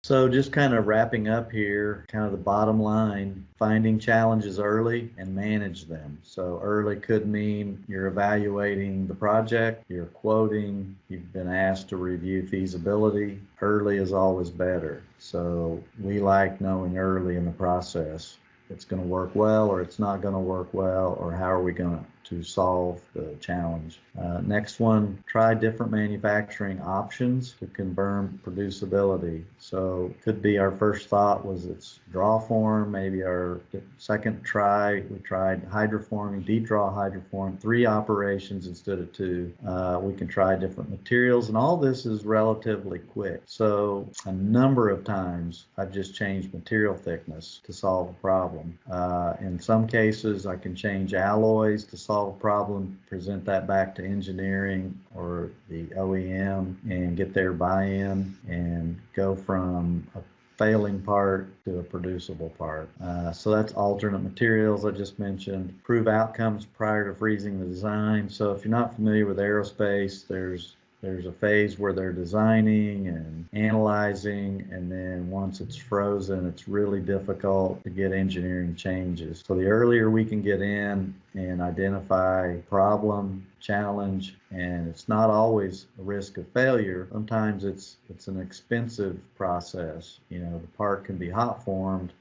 So just kind of wrapping up here, kind of the bottom line, finding challenges early and manage them. So early could mean you're evaluating the project, you're quoting, you've been asked to review feasibility. Early is always better. So we like knowing early in the process it's going to work well or it's not going to work well, or how are we going to solve the challenge. Next one, try different manufacturing options to confirm producibility. So could be our first thought was it's draw form, maybe our second try, we tried hydroforming, deep draw hydroform, 3 operations instead of 2. We can try different materials, and all this is relatively quick. So a number of times I've just changed material thickness to solve a problem. In some cases, I can change alloys to solve a problem, present that back to engineering or the OEM and get their buy-in and go from a failing part to a producible part. So that's alternate materials I just mentioned. Prove outcomes prior to freezing the design. So if you're not familiar with aerospace, there's a phase where they're designing and analyzing, and then once it's frozen, it's really difficult to get engineering changes. So the earlier we can get in and identify problem, challenge, and it's not always a risk of failure. Sometimes it's an expensive process. You know, the part can be hot formed,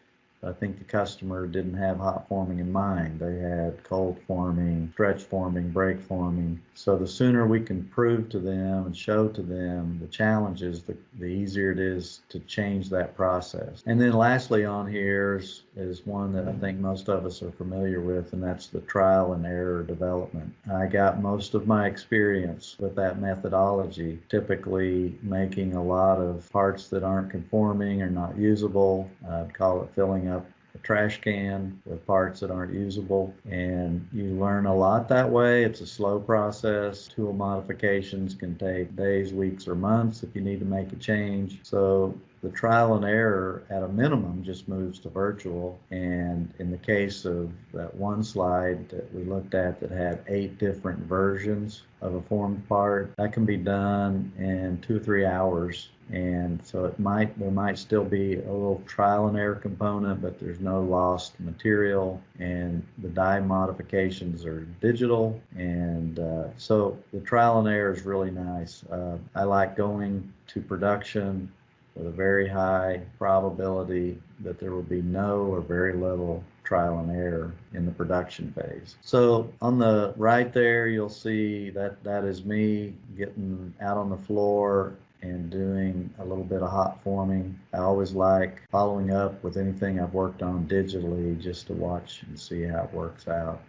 I think the customer didn't have hot forming in mind. They had cold forming, stretch forming, break forming. So the sooner we can prove to them and show to them the challenges, the easier it is to change that process. And then lastly on here is one that I think most of us are familiar with, and that's the trial and error development. I got most of my experience with that methodology, typically making a lot of parts that aren't conforming or not usable. I'd call it filling up a trash can with parts that aren't usable, and you learn a lot that way. It's a slow process. Tool modifications can take days, weeks, or months if you need to make a change. So the trial and error at a minimum just moves to virtual. And in the case of that one slide that we looked at that had 8 different versions of a formed part, that can be done in 2 or 3 hours. And so there might still be a little trial and error component, but there's no lost material, and the die modifications are digital. And so the trial and error is really nice. I like going to production with a very high probability that there will be no or very little trial and error in the production phase. So on the right there, you'll see that is me getting out on the floor and doing a little bit of hot forming. I always like following up with anything I've worked on digitally just to watch and see how it works out.